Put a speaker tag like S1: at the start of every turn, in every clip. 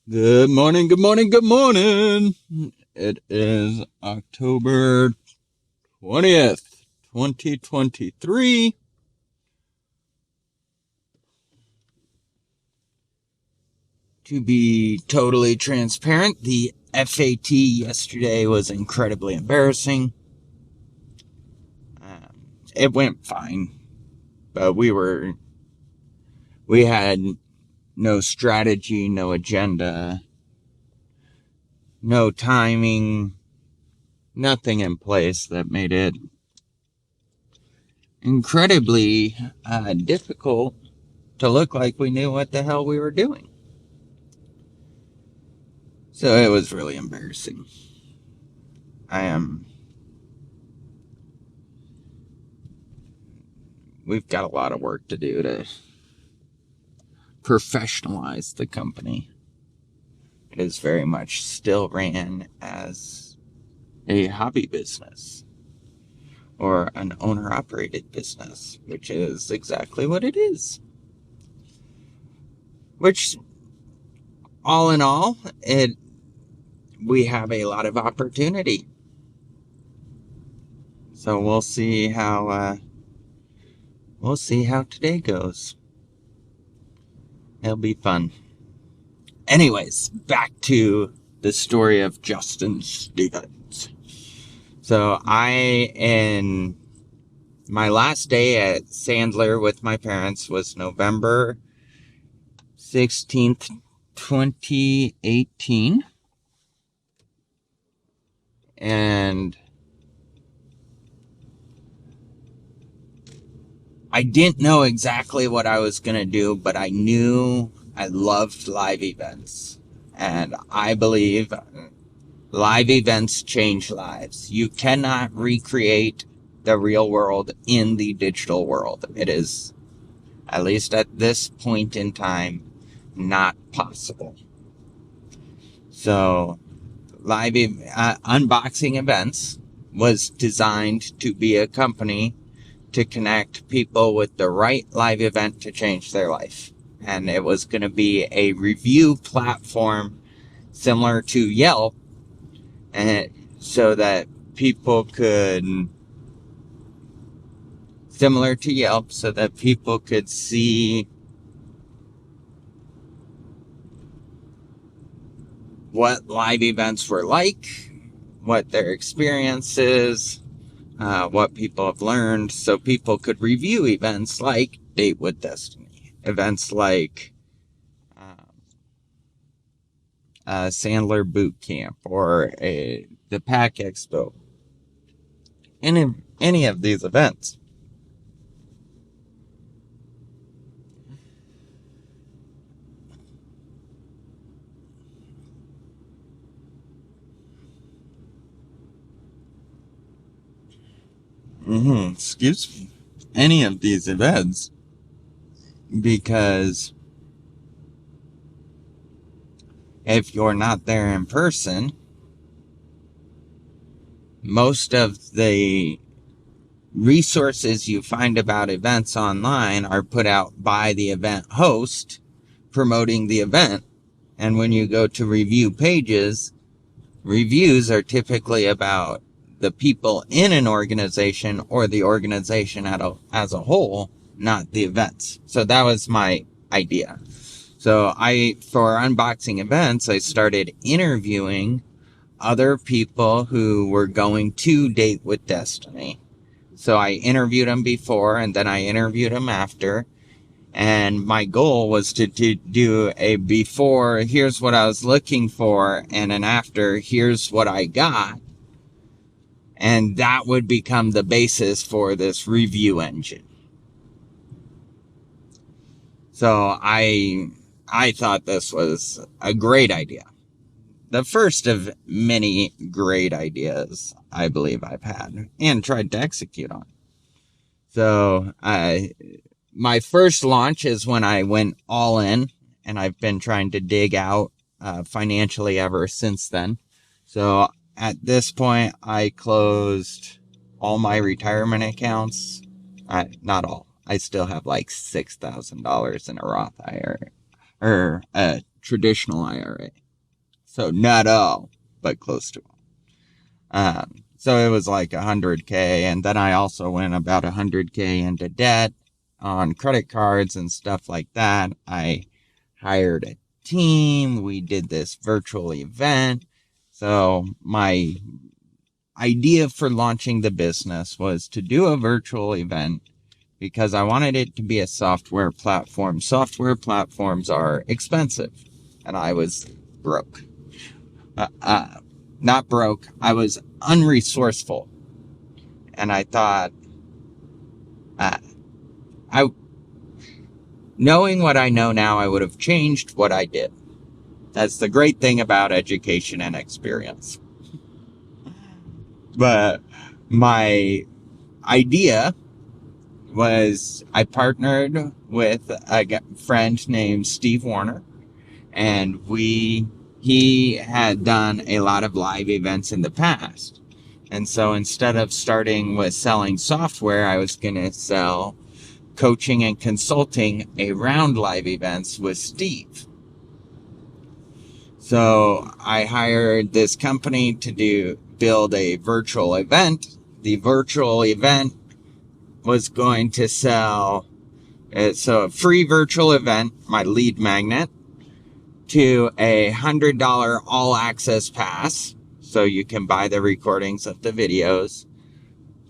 S1: Good morning, good morning, good morning. It is October 20th, 2023. To be totally transparent, the FAT yesterday was incredibly embarrassing. It went fine, but we had no strategy, no agenda, no timing, nothing in place that made it incredibly difficult to look like we knew what the hell we were doing. So it was really embarrassing. We've got a lot of work to do to professionalize the company. It is very much still ran as a hobby business or an owner operated business, which is exactly what it is. Which, all in all, we have a lot of opportunity. So we'll see how today goes. It'll be fun. Anyways, back to the story of Justin Stevens. So my last day at Sandler with my parents was November 16th, 2018. And I didn't know exactly what I was going to do, but I knew I loved live events. And I believe live events change lives. You cannot recreate the real world in the digital world. It is, at least at this point in time, not possible. So, Unboxing Events was designed to be a company to connect people with the right live event to change their life. And it was going to be a review platform similar to Yelp, and so that people could see what live events were like, what their experience is, what people have learned, so people could review events like Date with Destiny, events like Sandler Boot Camp, or the Pack Expo, any of these events. Excuse me. Any of these events, because if you're not there in person, most of the resources you find about events online are put out by the event host promoting the event. And when you go to review pages, reviews are typically about the people in an organization or the organization as a whole, not the events. So that was my idea. So for Unboxing Events, I started interviewing other people who were going to Date with Destiny. So I interviewed them before, and then I interviewed them after. And my goal was to do a before, here's what I was looking for, and an after, here's what I got. And that would become the basis for this review engine. So I thought this was a great idea. The first of many great ideas I believe I've had and tried to execute on. So my first launch is when I went all in, and I've been trying to dig out financially ever since then. So at this point, I closed all my retirement accounts. Not all. I still have like $6,000 in a Roth IRA or a traditional IRA. So not all, but close to all. So it was like 100K. And then I also went about 100K into debt on credit cards and stuff like that. I hired a team. We did this virtual event. So my idea for launching the business was to do a virtual event because I wanted it to be a software platform. Software platforms are expensive, and I was broke. Not broke, I was unresourceful. And I thought, I knowing what I know now, I would have changed what I did. That's the great thing about education and experience. But my idea was I partnered with a friend named Steve Warner, and he had done a lot of live events in the past. And so instead of starting with selling software, I was going to sell coaching and consulting around live events with Steve. So I hired this company to build a virtual event. The virtual event was going to sell, so a free virtual event, my lead magnet, to a $100 all access pass. So you can buy the recordings of the videos.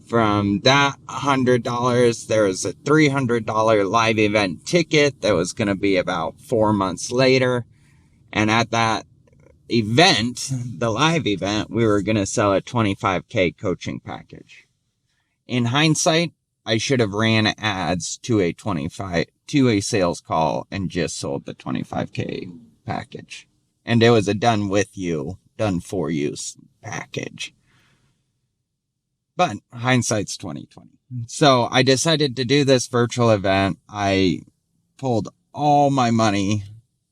S1: From that $100, there was a $300 live event ticket that was going to be about 4 months later. And at that event, the live event, we were going to sell a $25K coaching package. In hindsight, I should have ran ads to a sales call and just sold the $25K package. And it was a done with you, done for you package. But hindsight's 2020. So I decided to do this virtual event. I pulled all my money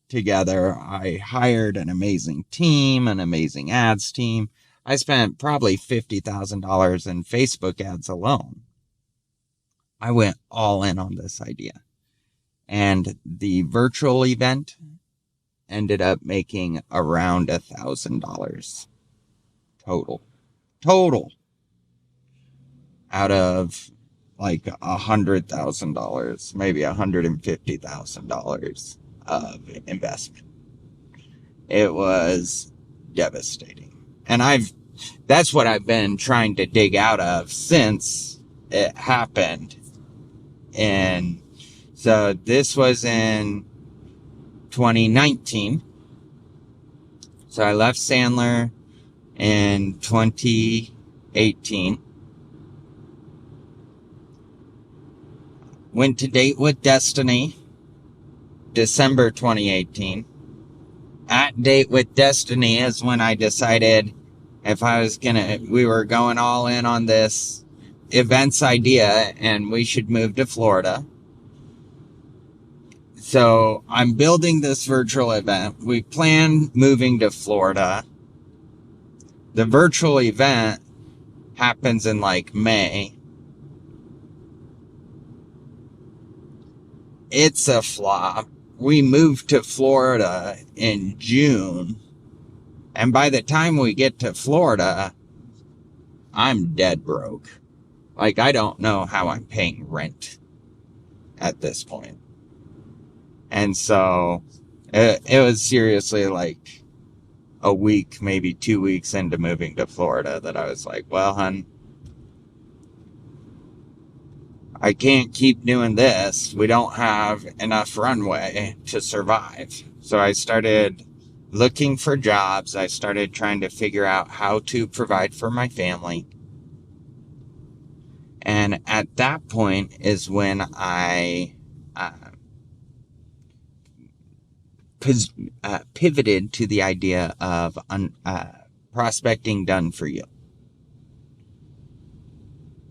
S1: together. I hired an amazing team, an amazing ads team. I spent probably $50,000 in Facebook ads alone. I went all in on this idea. And the virtual event ended up making around $1,000 total out of like $100,000, maybe $150,000 of investment. It was devastating. And that's what I've been trying to dig out of since it happened. And so this was in 2019. So I left Sandler in 2018. Went to Date with Destiny, December 2018. At Date with Destiny is when I decided we were going all in on this events idea and we should move to Florida. So I'm building this virtual event. We plan moving to Florida. The virtual event happens in like May. It's a flop. We moved to Florida in June. And by the time we get to Florida, I'm dead broke. Like, I don't know how I'm paying rent at this point. And so it was seriously like a week, maybe 2 weeks into moving to Florida that I was like, well, hun, I can't keep doing this. We don't have enough runway to survive. So I started looking for jobs. I started trying to figure out how to provide for my family. And at that point is when I pivoted to the idea of prospecting done for you.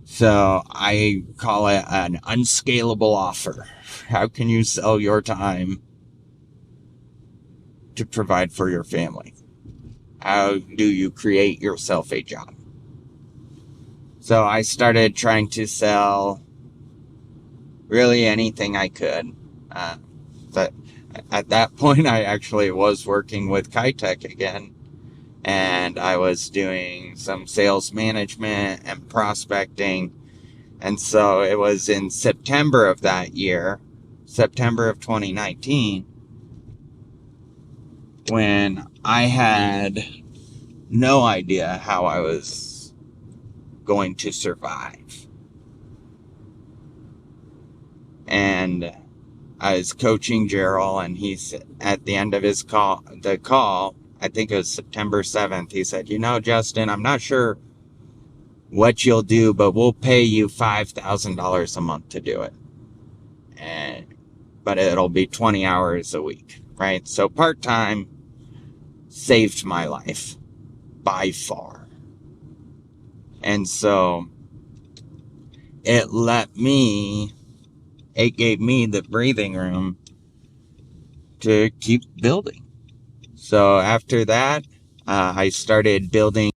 S1: So I call it an unscalable offer. How can you sell your time to provide for your family? How do you create yourself a job? So I started trying to sell really anything I could. But at that point, I actually was working with Kitech again, and I was doing some sales management and prospecting. And so it was in September of that year, September of 2019, when I had no idea how I was going to survive. And I was coaching Gerald, and he's at the end of his call, I think it was September 7th, he said, Justin, I'm not sure what you'll do, but we'll pay you $5,000 a month to do it. But it'll be 20 hours a week, right? So part-time saved my life by far. And so it gave me the breathing room to keep building. So after that, I started building